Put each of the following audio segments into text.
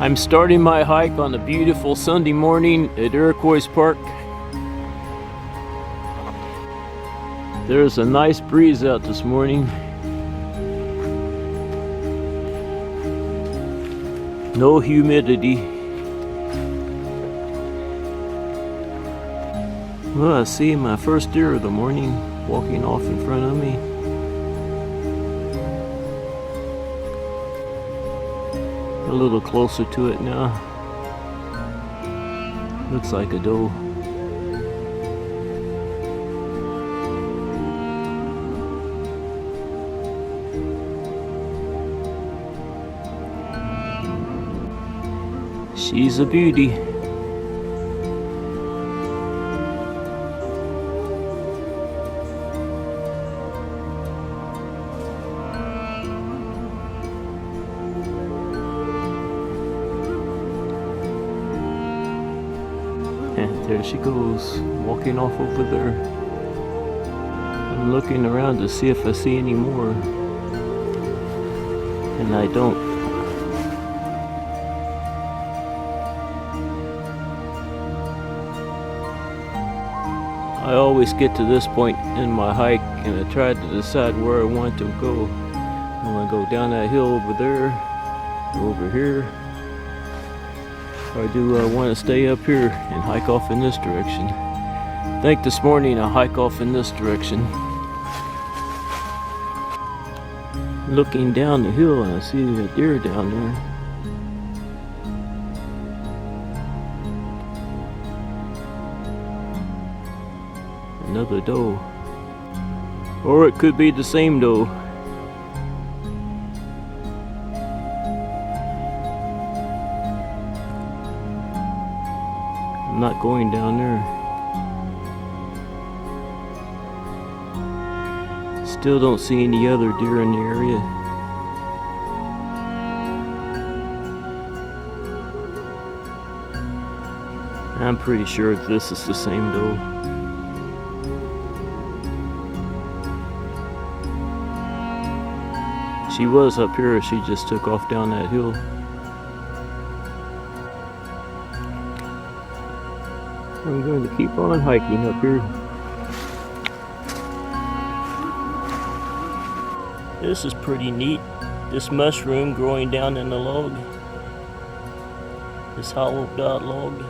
I'm starting my hike on a beautiful Sunday morning at Iroquois Park. There's a nice breeze out this morning. No humidity. Well, I see my first deer of the morning walking off in front of me. A little closer to it now. Looks like a doe. She's a beauty. And there she goes, walking off over there. I'm looking around to see if I see any more. And I don't. I always get to this point in my hike and I try to decide where I want to go. I want to go down that hill over there, over here, or do I want to stay up here and hike off in this direction? I think this morning I'll hike off in this direction. Looking down the hill and I see a deer down there. Another doe. Or it could be the same doe. I'm not going down there. Still don't see any other deer in the area. I'm pretty sure this is the same doe. She was up here, she just took off down that hill. I'm going to keep on hiking up here. This is pretty neat. This mushroom growing down in the log. This hollowed out log.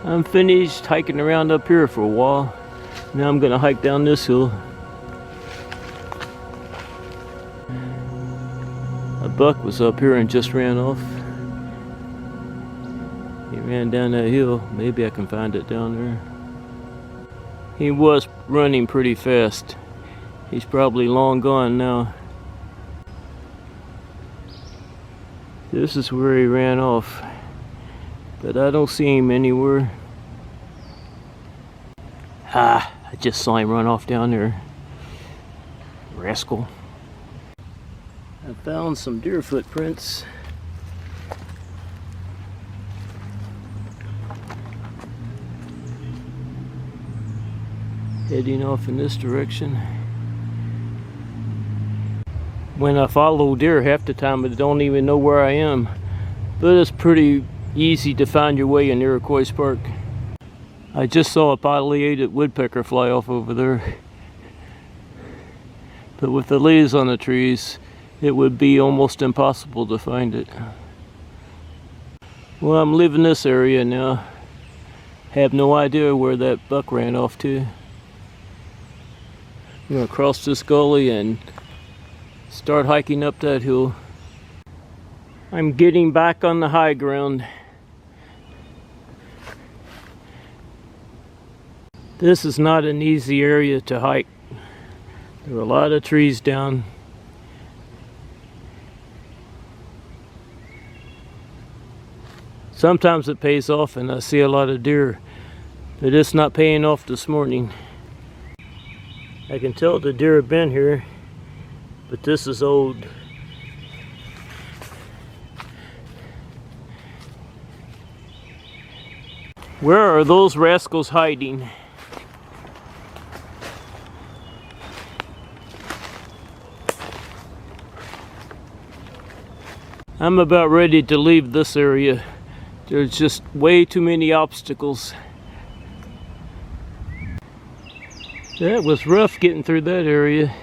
I'm finished hiking around up here for a while. Now I'm going to hike down this hill. A buck was up here and just ran off. He ran down that hill. Maybe I can find it down there. He was running pretty fast. He's probably long gone now. This is where he ran off, but I don't see him anywhere. I just saw him run off down there. Rascal. I found some deer footprints. Heading off in this direction. When I follow deer, half the time I don't even know where I am. But it's pretty easy to find your way in Iroquois Park. I just saw a pileated woodpecker fly off over there. But with the leaves on the trees, it would be almost impossible to find it. Well, I'm leaving this area now. Have no idea where that buck ran off to. I'm gonna cross this gully and start hiking up that hill. I'm getting back on the high ground. This is not an easy area to hike. There are a lot of trees down. Sometimes it pays off and I see a lot of deer, but it's not paying off this morning. I can tell the deer have been here, but this is old. Where are those rascals hiding? I'm about ready to leave this area. There's just way too many obstacles. That was rough getting through that area.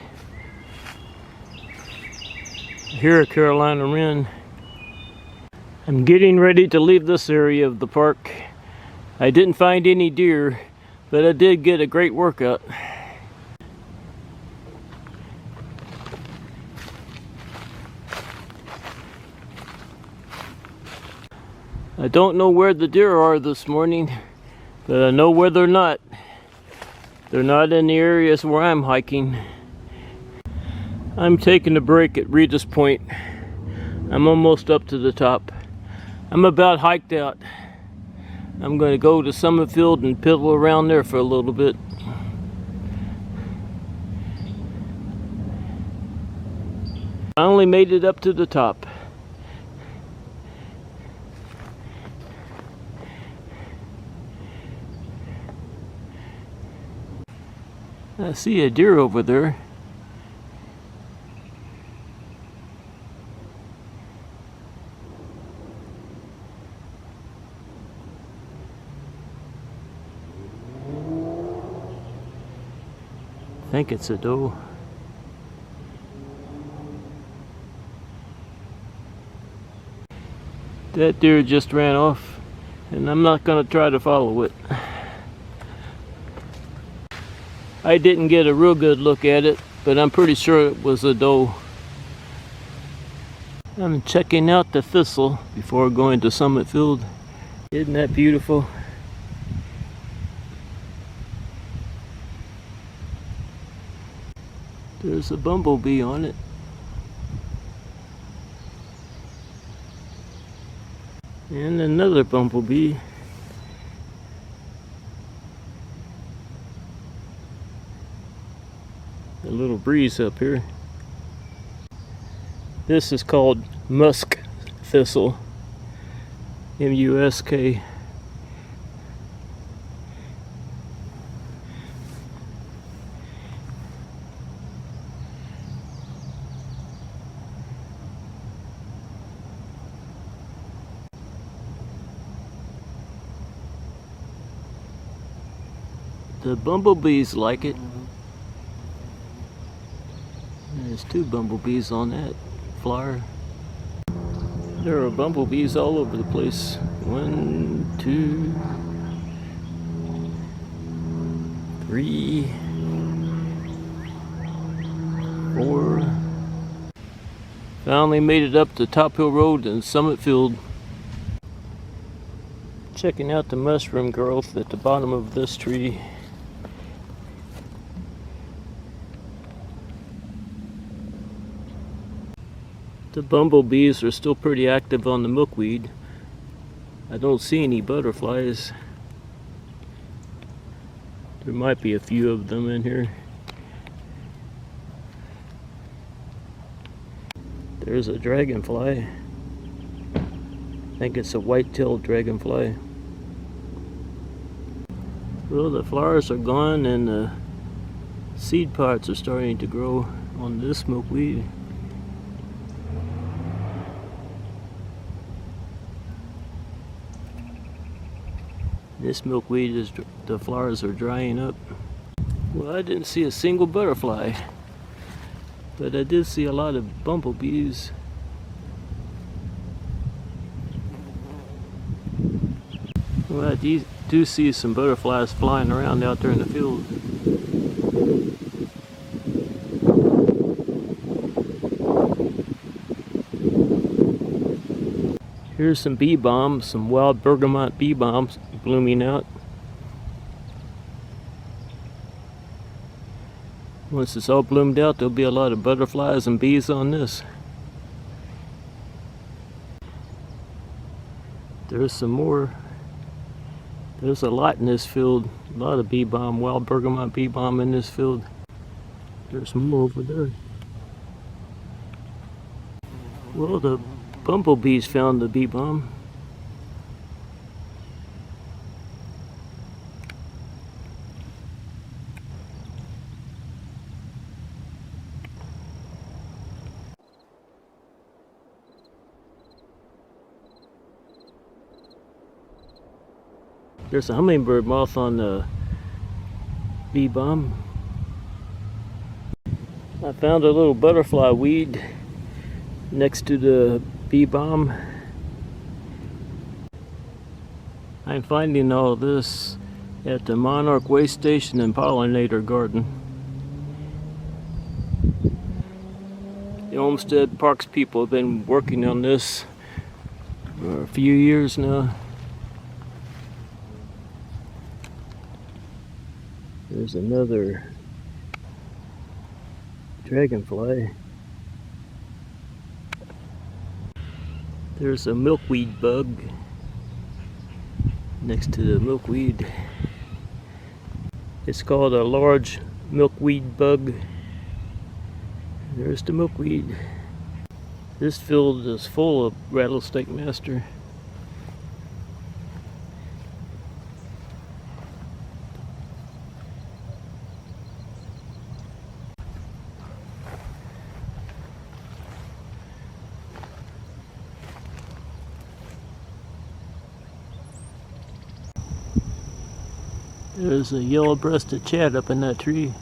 Here at Carolina Wren. I'm getting ready to leave this area of the park. I didn't find any deer, but I did get a great workout. I don't know where the deer are this morning, but I know where they're not. They're not in the areas where I'm hiking. I'm taking a break at Rita's Point. I'm almost up to the top. I'm about hiked out. I'm going to go to Summit Field and piddle around there for a little bit. I only made it up to the top. I see a deer over there. I think it's a doe. That deer just ran off, and I'm not going to try to follow it. I didn't get a real good look at it, but I'm pretty sure it was a doe. I'm checking out the thistle before going to Summit Field. Isn't that beautiful? There's a bumblebee on it. And another bumblebee. A little breeze up here. This is called musk thistle. M-U-S-K. The bumblebees like it. There's two bumblebees on that flower. There are bumblebees all over the place. 1, 2, 3, 4. Finally made it up to Top Hill Road and Summit Field. Checking out the mushroom growth at the bottom of this tree. The bumblebees are still pretty active on the milkweed. I don't see any butterflies. There might be a few of them in here. There's a dragonfly. I think it's a white-tailed dragonfly. Well, the flowers are gone and the seed pods are starting to grow on this milkweed. This milkweed is, the flowers are drying up. Well, I didn't see a single butterfly, but I did see a lot of bumblebees. Well, I do see some butterflies flying around out there in the field. Here's some bee balm, some wild bergamot bee balms blooming out. Once it's all bloomed out, there'll be a lot of butterflies and bees on this. There's some more. There's a lot in this field. A lot of bee balm, wild bergamot bee balm in this field. There's more over there. Well, the bumblebees found the bee balm. There's a hummingbird moth on the bee balm. I found a little butterfly weed next to the bee balm. I'm finding all this at the Monarch Way Station and Pollinator Garden. The Olmsted Parks people have been working on this for a few years now. There's another dragonfly. There's a milkweed bug next to the milkweed. It's called a large milkweed bug. There's the milkweed. This field is full of rattlesnake master. There's a yellow-breasted chat up in that tree.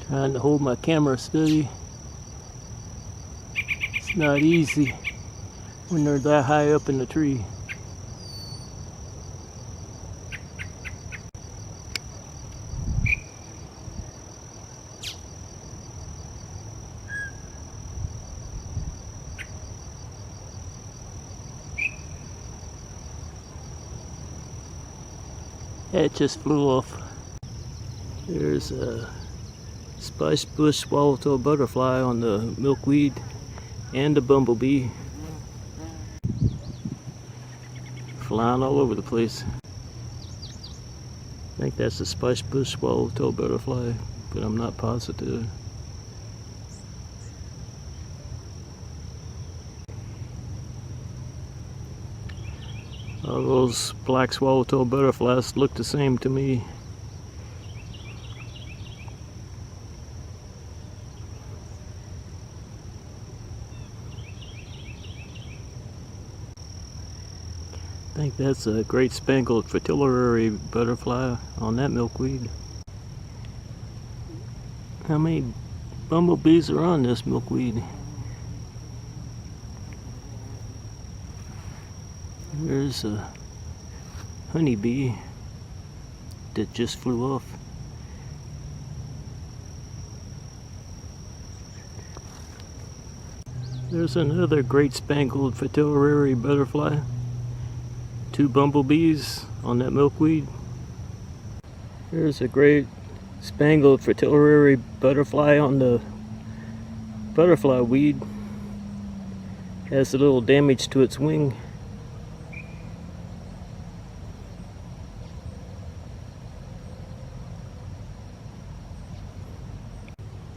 Trying to hold my camera steady. It's not easy when they're that high up in the tree. It just flew off. There's a spice bush swallowtail butterfly on the milkweed and the bumblebee. Flying all over the place. I think that's a spice bush swallowtail butterfly, but I'm not positive. All those black swallowtail butterflies look the same to me. I think that's a great spangled fritillary butterfly on that milkweed. How many bumblebees are on this milkweed? There's a honeybee that just flew off. There's another great spangled fritillary butterfly. 2 bumblebees on that milkweed. There's a great spangled fritillary butterfly on the butterfly weed. Has a little damage to its wing.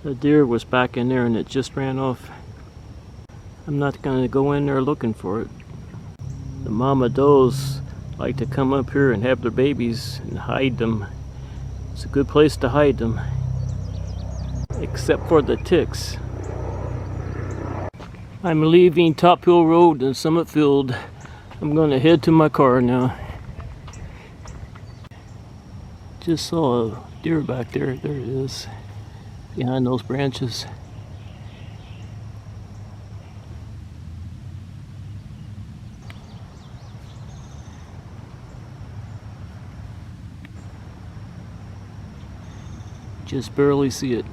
The deer was back in there and it just ran off. I'm not going to go in there looking for it. The mama does like to come up here and have their babies and hide them. It's a good place to hide them, except for the ticks. I'm leaving Top Hill Road and Summit Field. I'm going to head to my car now. Just saw a deer back there. There it is, behind those branches. Just barely see it.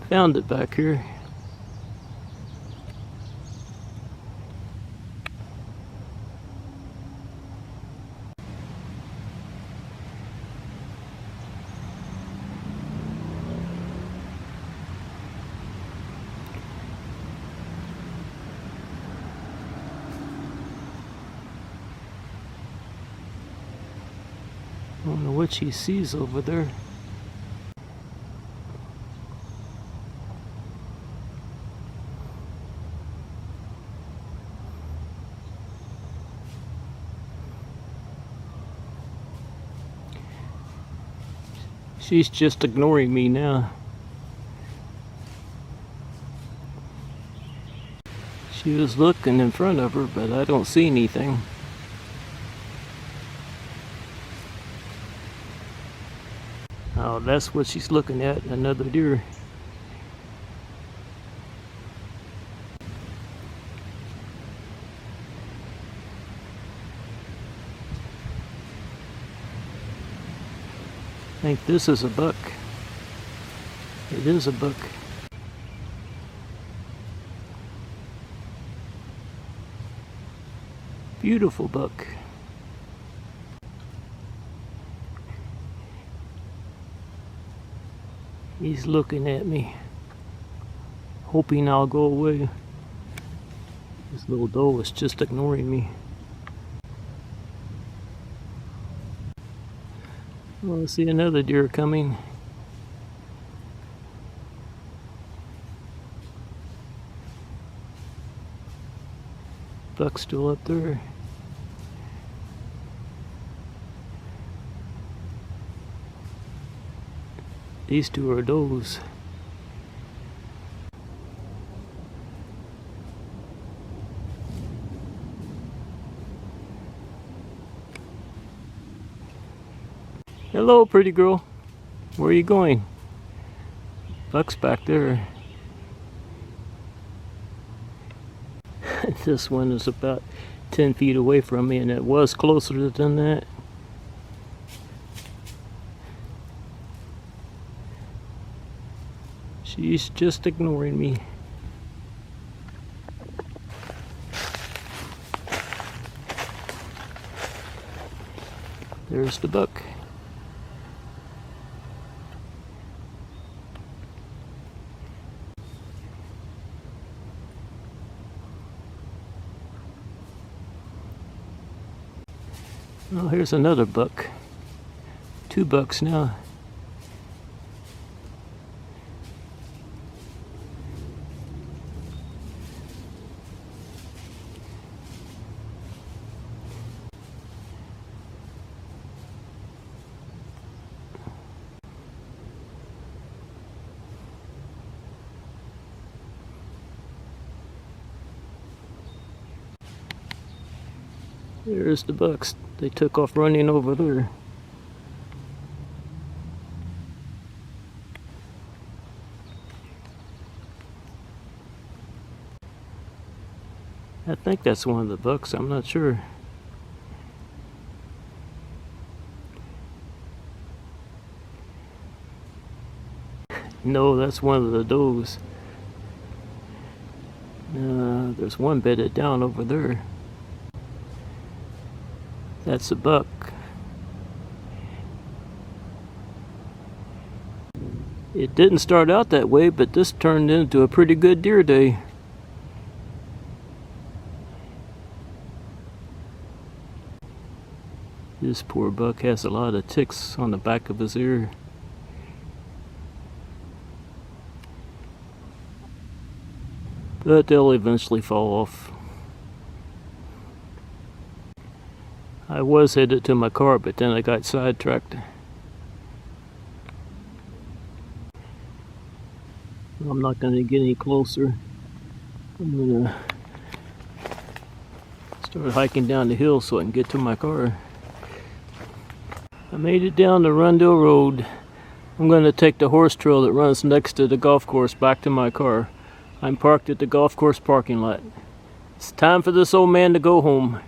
Found it back here. I don't know what she sees over there. She's just ignoring me now. She was looking in front of her, but I don't see anything. Oh, that's what she's looking at, another deer. I think this is a buck. It is a buck. Beautiful buck. He's looking at me, hoping I'll go away. This little doe is just ignoring me. Oh, I see another deer coming. Buck's still up there. These two are does. Hello, pretty girl. Where are you going? Buck's back there. This one is about 10 feet away from me, and it was closer than that. She's just ignoring me. There's the buck. Oh, here's another buck. 2 bucks now. There's the bucks. They took off running over there. I think that's one of the bucks, I'm not sure. No, that's one of the does. There's one bedded down over there. That's a buck. It didn't start out that way, but this turned into a pretty good deer day. This poor buck has a lot of ticks on the back of his ear. But they'll eventually fall off. I was headed to my car, but then I got sidetracked. I'm not going to get any closer. I'm going to start hiking down the hill so I can get to my car. I made it down the Rundle Road. I'm going to take the horse trail that runs next to the golf course back to my car. I'm parked at the golf course parking lot. It's time for this old man to go home.